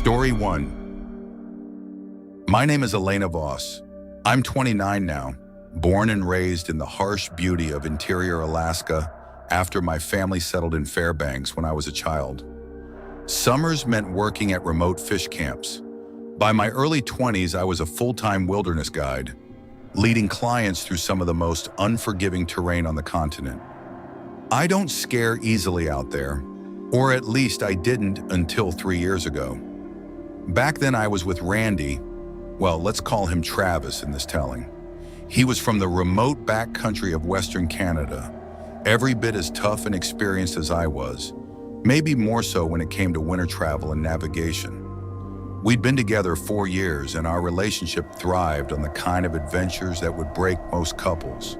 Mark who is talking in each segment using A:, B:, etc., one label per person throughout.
A: Story 1. My name is Elena Voss. I'm 29 now, born and raised in the harsh beauty of interior Alaska after my family settled in Fairbanks when I was a child. Summers meant working at remote fish camps. By my early 20s, I was a full-time wilderness guide, leading clients through some of the most unforgiving terrain on the continent. I don't scare easily out there, or at least I didn't until 3 years ago. Back then I was with Randy, well, let's call him Travis in this telling. He was from the remote backcountry of Western Canada, every bit as tough and experienced as I was, maybe more so when it came to winter travel and navigation. We'd been together 4 years and our relationship thrived on the kind of adventures that would break most couples.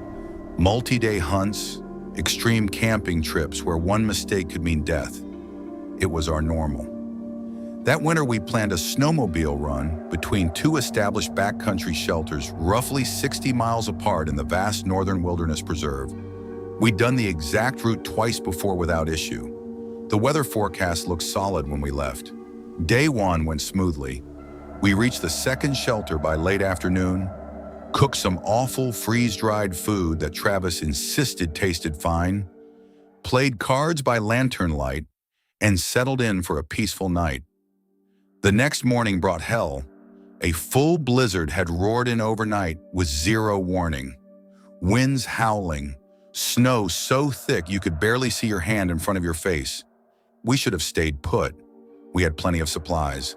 A: Multi-day hunts, extreme camping trips where one mistake could mean death. It was our normal. That winter we planned a snowmobile run between 2 established backcountry shelters roughly 60 miles apart in the vast northern wilderness preserve. We'd done the exact route twice before without issue. The weather forecast looked solid when we left. Day 1 went smoothly. We reached the second shelter by late afternoon, cooked some awful freeze-dried food that Travis insisted tasted fine, played cards by lantern light, and settled in for a peaceful night. The next morning brought hell. A full blizzard had roared in overnight with zero warning. Winds howling, snow so thick you could barely see your hand in front of your face. We should have stayed put. We had plenty of supplies,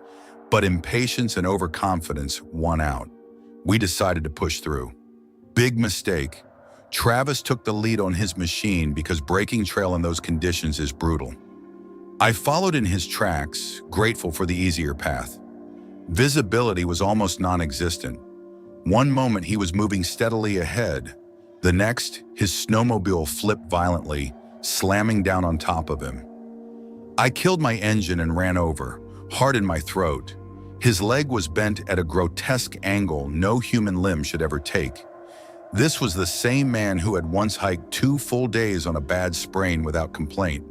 A: but impatience and overconfidence won out. We decided to push through. Big mistake. Travis took the lead on his machine because breaking trail in those conditions is brutal. I followed in his tracks, grateful for the easier path. Visibility was almost non-existent. One moment he was moving steadily ahead. The next, his snowmobile flipped violently, slamming down on top of him. I killed my engine and ran over, heart in my throat. His leg was bent at a grotesque angle no human limb should ever take. This was the same man who had once hiked 2 full days on a bad sprain without complaint.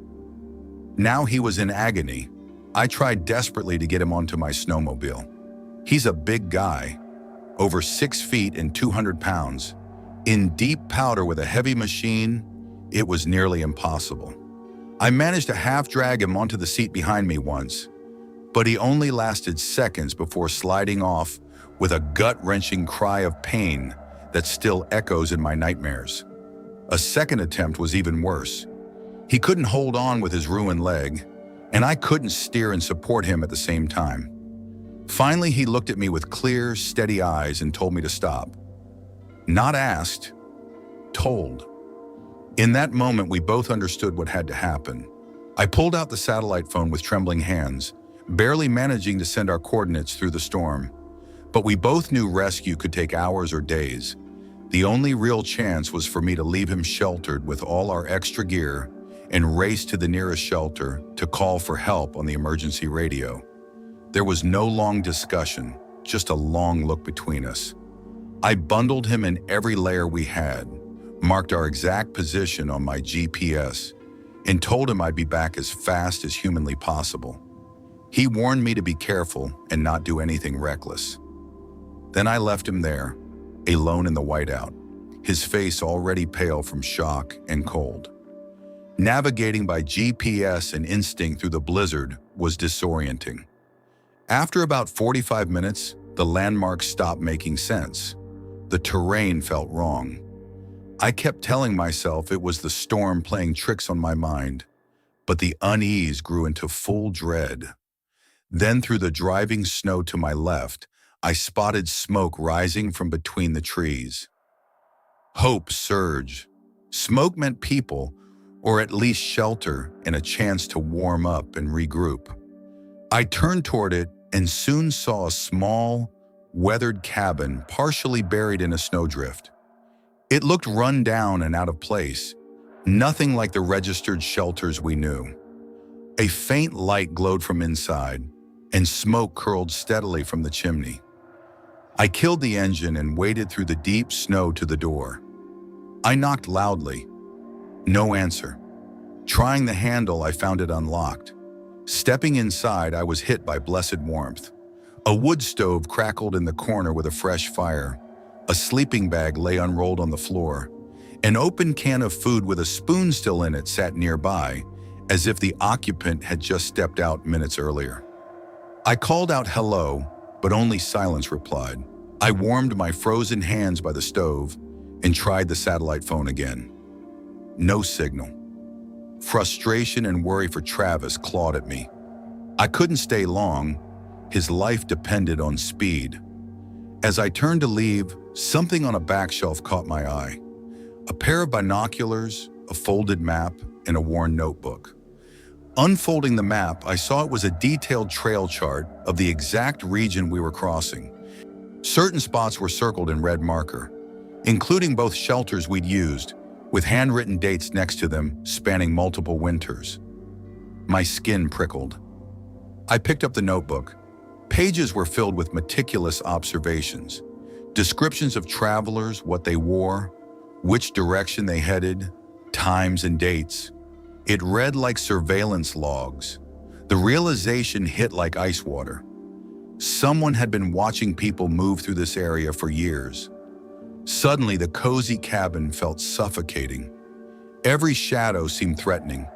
A: Now he was in agony. I tried desperately to get him onto my snowmobile. He's a big guy, over 6 feet and 200 pounds. In deep powder with a heavy machine, it was nearly impossible. I managed to half-drag him onto the seat behind me once, but he only lasted seconds before sliding off with a gut-wrenching cry of pain that still echoes in my nightmares. A second attempt was even worse. He couldn't hold on with his ruined leg, and I couldn't steer and support him at the same time. Finally, he looked at me with clear, steady eyes and told me to stop. Not asked, told. In that moment, we both understood what had to happen. I pulled out the satellite phone with trembling hands, barely managing to send our coordinates through the storm. But we both knew rescue could take hours or days. The only real chance was for me to leave him sheltered with all our extra gear and race to the nearest shelter to call for help on the emergency radio. There was no long discussion, just a long look between us. I bundled him in every layer we had, marked our exact position on my GPS, and told him I'd be back as fast as humanly possible. He warned me to be careful and not do anything reckless. Then I left him there, alone in the whiteout, his face already pale from shock and cold. Navigating by GPS and instinct through the blizzard was disorienting. After about 45 minutes, the landmarks stopped making sense. The terrain felt wrong. I kept telling myself it was the storm playing tricks on my mind, but the unease grew into full dread. Then through the driving snow to my left, I spotted smoke rising from between the trees. Hope surged. Smoke meant people, or at least shelter and a chance to warm up and regroup. I turned toward it and soon saw a small, weathered cabin partially buried in a snowdrift. It looked run down and out of place, nothing like the registered shelters we knew. A faint light glowed from inside, and smoke curled steadily from the chimney. I killed the engine and waded through the deep snow to the door. I knocked loudly. No answer. Trying the handle, I found it unlocked. Stepping inside, I was hit by blessed warmth. A wood stove crackled in the corner with a fresh fire. A sleeping bag lay unrolled on the floor. An open can of food with a spoon still in it sat nearby, as if the occupant had just stepped out minutes earlier. I called out hello, but only silence replied. I warmed my frozen hands by the stove and tried the satellite phone again. No signal. Frustration and worry for Travis clawed at me. I couldn't stay long. His life depended on speed. As I turned to leave, something on a back shelf caught my eye. A pair of binoculars, a folded map, and a worn notebook. Unfolding the map, I saw it was a detailed trail chart of the exact region we were crossing. Certain spots were circled in red marker, including both shelters we'd used, with handwritten dates next to them spanning multiple winters. My skin prickled. I picked up the notebook. Pages were filled with meticulous observations, descriptions of travelers, what they wore, which direction they headed, times and dates. It read like surveillance logs. The realization hit like ice water. Someone had been watching people move through this area for years. Suddenly, the cozy cabin felt suffocating. Every shadow seemed threatening.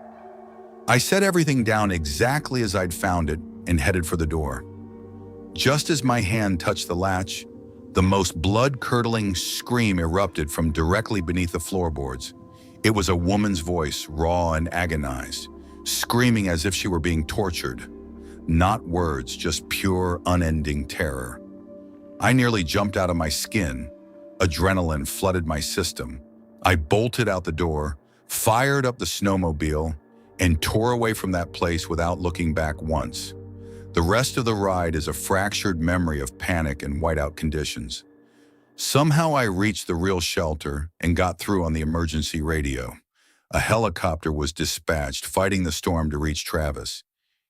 A: I set everything down exactly as I'd found it and headed for the door. Just as my hand touched the latch, the most blood-curdling scream erupted from directly beneath the floorboards. It was a woman's voice, raw and agonized, screaming as if she were being tortured. Not words, just pure, unending terror. I nearly jumped out of my skin. Adrenaline flooded my system. I bolted out the door, fired up the snowmobile, and tore away from that place without looking back once. The rest of the ride is a fractured memory of panic and whiteout conditions. Somehow I reached the real shelter and got through on the emergency radio. A helicopter was dispatched, fighting the storm to reach Travis.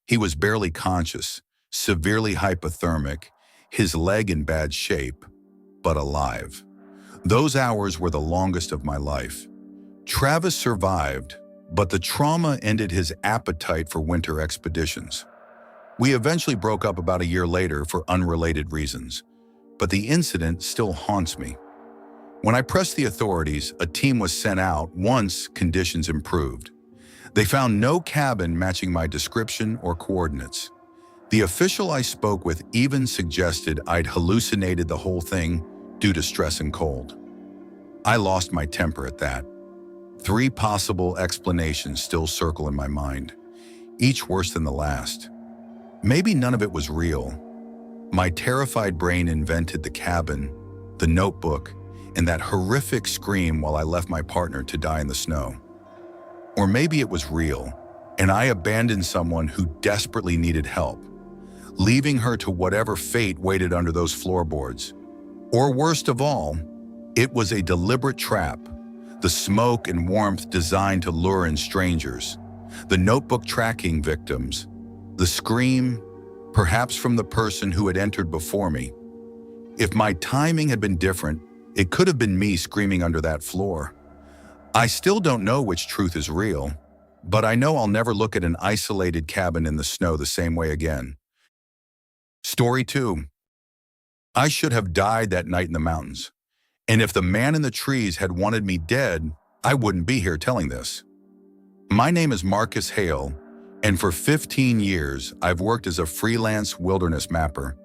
A: He was barely conscious, severely hypothermic, his leg in bad shape, but alive. Those hours were the longest of my life. Travis survived, but the trauma ended his appetite for winter expeditions. We eventually broke up about a year later for unrelated reasons, but the incident still haunts me. When I pressed the authorities, a team was sent out once conditions improved. They found no cabin matching my description or coordinates. The official I spoke with even suggested I'd hallucinated the whole thing due to stress and cold. I lost my temper at that. 3 possible explanations still circle in my mind, each worse than the last. Maybe none of it was real. My terrified brain invented the cabin, the notebook, and that horrific scream while I left my partner to die in the snow. Or maybe it was real, and I abandoned someone who desperately needed help, leaving her to whatever fate waited under those floorboards. Or worst of all, it was a deliberate trap, the smoke and warmth designed to lure in strangers, the notebook tracking victims, the scream, perhaps from the person who had entered before me. If my timing had been different, it could have been me screaming under that floor. I still don't know which truth is real, but I know I'll never look at an isolated cabin in the snow the same way again. Story 2. I should have died that night in the mountains. And if the man in the trees had wanted me dead, I wouldn't be here telling this. My name is Marcus Hale, and for 15 years, I've worked as a freelance wilderness mapper,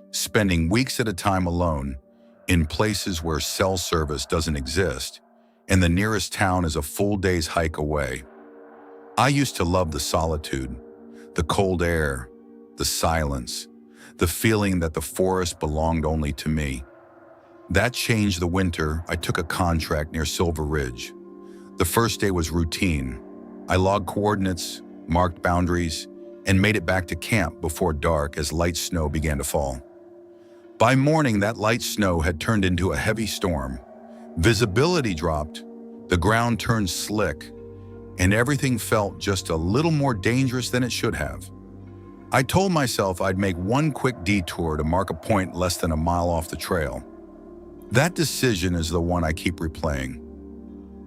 A: spending weeks at a time alone in places where cell service doesn't exist, and the nearest town is a full day's hike away. I used to love the solitude, the cold air, the silence, the feeling that the forest belonged only to me. That changed the winter. I took a contract near Silver Ridge. The first day was routine. I logged coordinates, marked boundaries, and made it back to camp before dark as light snow began to fall. By morning, that light snow had turned into a heavy storm. Visibility dropped, the ground turned slick, and everything felt just a little more dangerous than it should have. I told myself I'd make one quick detour to mark a point less than a mile off the trail. That decision is the one I keep replaying.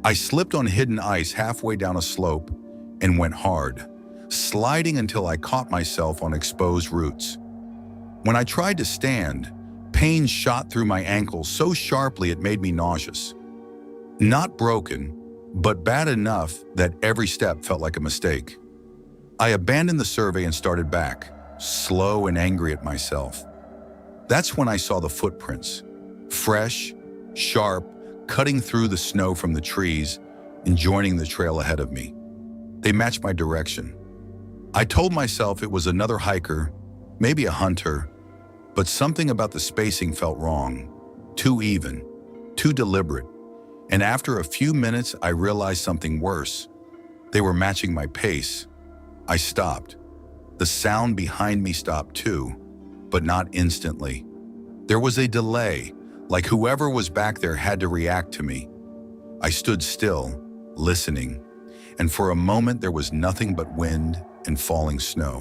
A: I slipped on hidden ice halfway down a slope and went hard, sliding until I caught myself on exposed roots. When I tried to stand, pain shot through my ankle so sharply it made me nauseous. Not broken, but bad enough that every step felt like a mistake. I abandoned the survey and started back, slow and angry at myself. That's when I saw the footprints, fresh, sharp, cutting through the snow from the trees and joining the trail ahead of me. They matched my direction. I told myself it was another hiker, maybe a hunter, but something about the spacing felt wrong, too even, too deliberate. And after a few minutes, I realized something worse. They were matching my pace. I stopped. The sound behind me stopped too, but not instantly. There was a delay, like whoever was back there had to react to me. I stood still, listening, and for a moment there was nothing but wind and falling snow.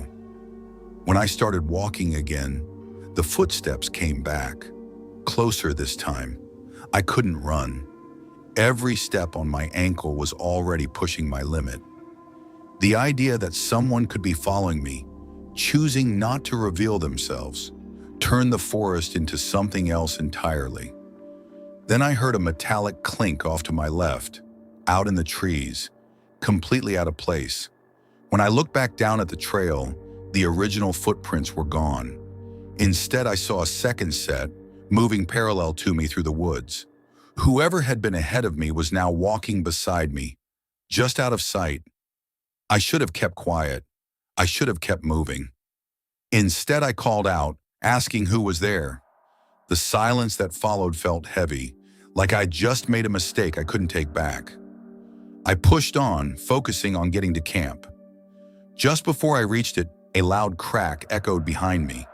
A: When I started walking again, the footsteps came back, closer this time. I couldn't run. Every step on my ankle was already pushing my limit. The idea that someone could be following me, choosing not to reveal themselves, turned the forest into something else entirely. Then I heard a metallic clink off to my left, out in the trees, completely out of place. When I looked back down at the trail, the original footprints were gone. Instead, I saw a second set, moving parallel to me through the woods. Whoever had been ahead of me was now walking beside me, just out of sight. I should have kept quiet. I should have kept moving. Instead, I called out, asking who was there. The silence that followed felt heavy, like I'd just made a mistake I couldn't take back. I pushed on, focusing on getting to camp. Just before I reached it, a loud crack echoed behind me.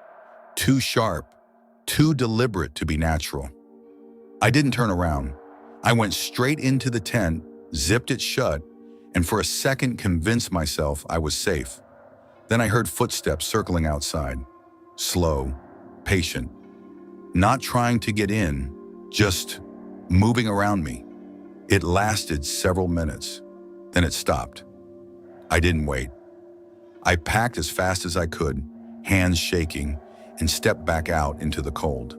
A: Too sharp, too deliberate to be natural. I didn't turn around. I went straight into the tent, zipped it shut, and for a second convinced myself I was safe. Then I heard footsteps circling outside. Slow, patient. Not trying to get in, just moving around me. It lasted several minutes. Then it stopped. I didn't wait. I packed as fast as I could, hands shaking, and stepped back out into the cold.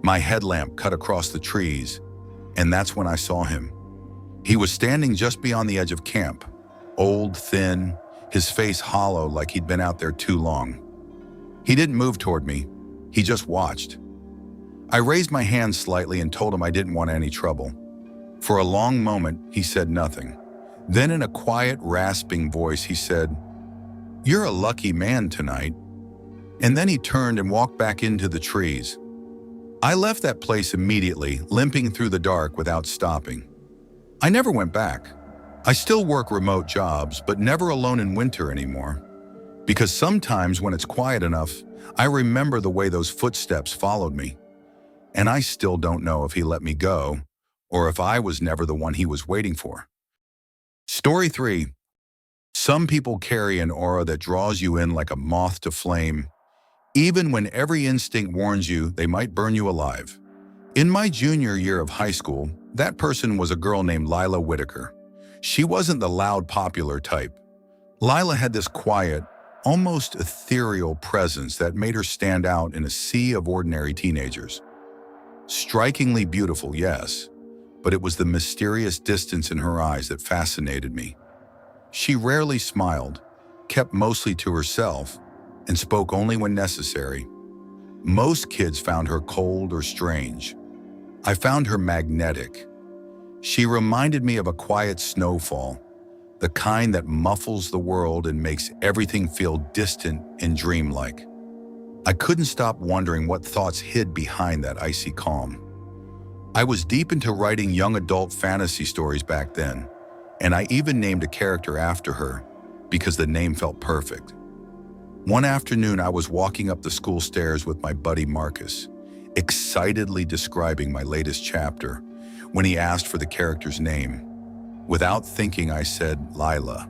A: My headlamp cut across the trees, and that's when I saw him. He was standing just beyond the edge of camp, old, thin, his face hollow like he'd been out there too long. He didn't move toward me. He just watched. I raised my hand slightly and told him I didn't want any trouble. For a long moment, he said nothing. Then in a quiet, rasping voice, he said, "You're a lucky man tonight." And then he turned and walked back into the trees. I left that place immediately, limping through the dark without stopping. I never went back. I still work remote jobs, but never alone in winter anymore. Because sometimes when it's quiet enough, I remember the way those footsteps followed me. And I still don't know if he let me go, or if I was never the one he was waiting for. Story 3. Some people carry an aura that draws you in like a moth to flame, even when every instinct warns you they might burn you alive. In my junior year of high school, that person was a girl named Lila Whitaker. She wasn't the loud, popular type. Lila had this quiet, almost ethereal presence that made her stand out in a sea of ordinary teenagers. Strikingly beautiful, yes, but it was the mysterious distance in her eyes that fascinated me. She rarely smiled, kept mostly to herself, and spoke only when necessary. Most kids found her cold or strange. I found her magnetic. She reminded me of a quiet snowfall, the kind that muffles the world and makes everything feel distant and dreamlike. I couldn't stop wondering what thoughts hid behind that icy calm. I was deep into writing young adult fantasy stories back then, and I even named a character after her because the name felt perfect. One afternoon, I was walking up the school stairs with my buddy Marcus, excitedly describing my latest chapter, when he asked for the character's name. Without thinking, I said, Lila.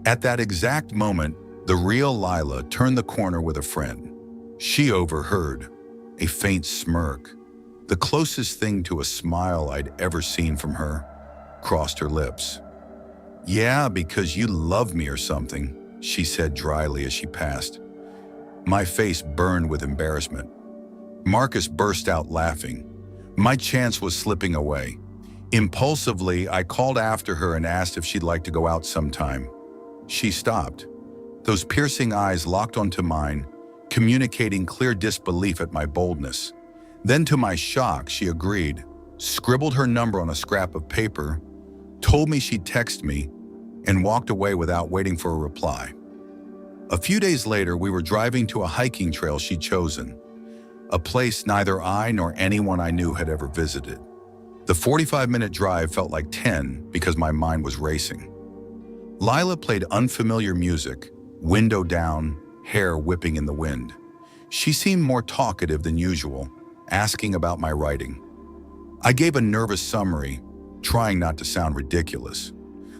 A: At that exact moment, the real Lila turned the corner with a friend. She overheard, a faint smirk, the closest thing to a smile I'd ever seen from her, crossed her lips. "Yeah, because you love me or something," she said dryly as she passed. My face burned with embarrassment. Marcus burst out laughing. My chance was slipping away. Impulsively, I called after her and asked if she'd like to go out sometime. She stopped. Those piercing eyes locked onto mine, communicating clear disbelief at my boldness. Then to my shock, she agreed, scribbled her number on a scrap of paper, told me she'd text me, and walked away without waiting for a reply. A few days later, we were driving to a hiking trail she'd chosen, a place neither I nor anyone I knew had ever visited. The 45-minute drive felt like 10 because my mind was racing. Lila played unfamiliar music, window down, hair whipping in the wind. She seemed more talkative than usual, asking about my writing. I gave a nervous summary, trying not to sound ridiculous.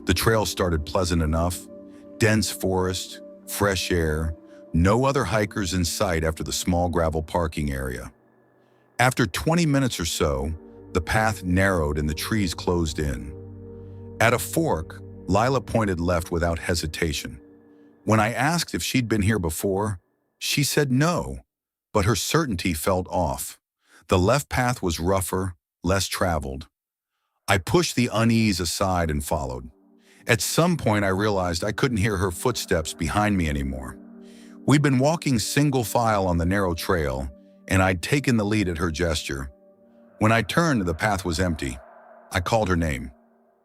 A: The trail started pleasant enough, dense forest, fresh air, no other hikers in sight after the small gravel parking area. After 20 minutes or so, the path narrowed and the trees closed in. At a fork, Lila pointed left without hesitation. When I asked if she'd been here before, she said no, but her certainty felt off. The left path was rougher, less traveled. I pushed the unease aside and followed. At some point, I realized I couldn't hear her footsteps behind me anymore. We'd been walking single file on the narrow trail, and I'd taken the lead at her gesture. When I turned, the path was empty. I called her name.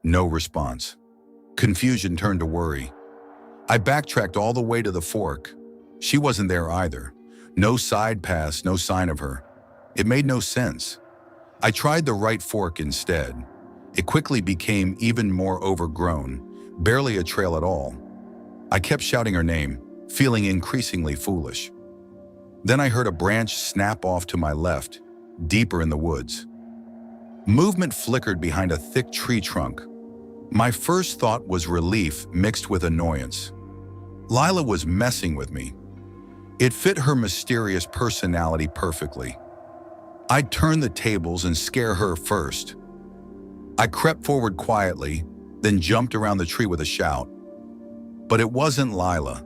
A: No response. Confusion turned to worry. I backtracked all the way to the fork. She wasn't there either. No side paths, no sign of her. It made no sense. I tried the right fork instead. It quickly became even more overgrown, barely a trail at all. I kept shouting her name, feeling increasingly foolish. Then I heard a branch snap off to my left, deeper in the woods. Movement flickered behind a thick tree trunk. My first thought was relief mixed with annoyance. Lila was messing with me. It fit her mysterious personality perfectly. I'd turn the tables and scare her first. I crept forward quietly, then jumped around the tree with a shout. But it wasn't Lila.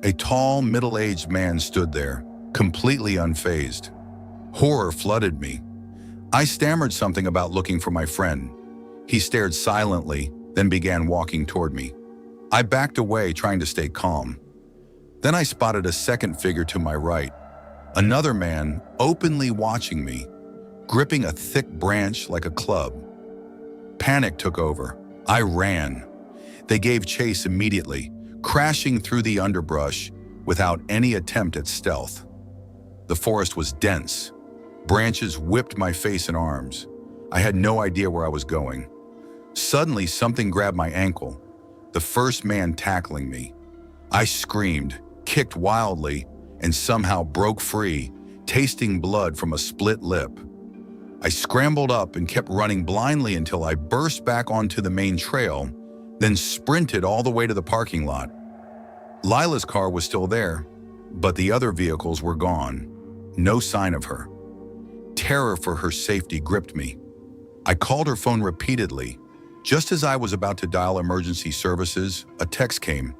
A: A tall, middle-aged man stood there, completely unfazed. Horror flooded me. I stammered something about looking for my friend. He stared silently, then began walking toward me. I backed away, trying to stay calm. Then I spotted a second figure to my right. Another man, openly watching me, gripping a thick branch like a club. Panic took over. I ran. They gave chase immediately, crashing through the underbrush without any attempt at stealth. The forest was dense. Branches whipped my face and arms. I had no idea where I was going. Suddenly, something grabbed my ankle, the first man tackling me. I screamed, kicked wildly, and somehow broke free, tasting blood from a split lip. I scrambled up and kept running blindly until I burst back onto the main trail, then sprinted all the way to the parking lot. Lila's car was still there, but the other vehicles were gone. No sign of her. Terror for her safety gripped me. I called her phone repeatedly. Just as I was about to dial emergency services, a text came.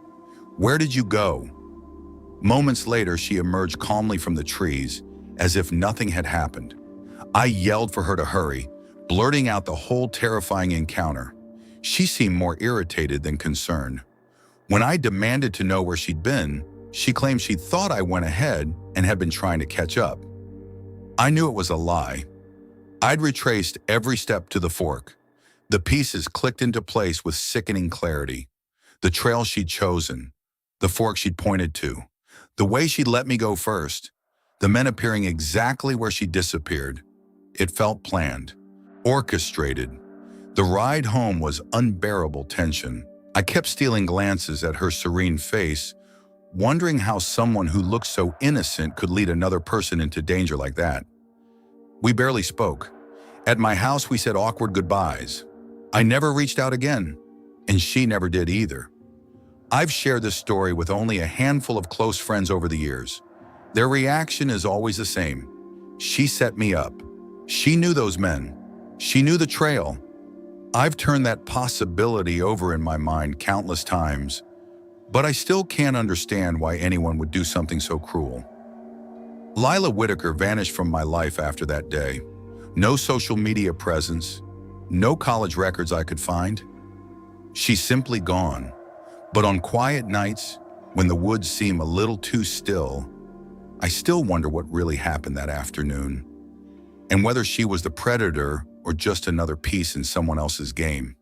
A: "Where did you go?" Moments later, she emerged calmly from the trees, as if nothing had happened. I yelled for her to hurry, blurting out the whole terrifying encounter. She seemed more irritated than concerned. When I demanded to know where she'd been, she claimed she thought I went ahead and had been trying to catch up. I knew it was a lie. I'd retraced every step to the fork. The pieces clicked into place with sickening clarity. The trail she'd chosen, the fork she'd pointed to, the way she'd let me go first, the men appearing exactly where she disappeared. It felt planned, orchestrated. The ride home was unbearable tension. I kept stealing glances at her serene face, wondering how someone who looked so innocent could lead another person into danger like that. We barely spoke. At my house, we said awkward goodbyes. I never reached out again, and she never did either. I've shared this story with only a handful of close friends over the years. Their reaction is always the same. She set me up. She knew those men. She knew the trail. I've turned that possibility over in my mind countless times, But I still can't understand why anyone would do something so cruel. Lila Whitaker vanished from my life after that day. No social media presence, no college records I could find. She's simply gone. But on quiet nights, when the woods seem a little too still, I still wonder what really happened that afternoon, and whether she was the predator or just another piece in someone else's game.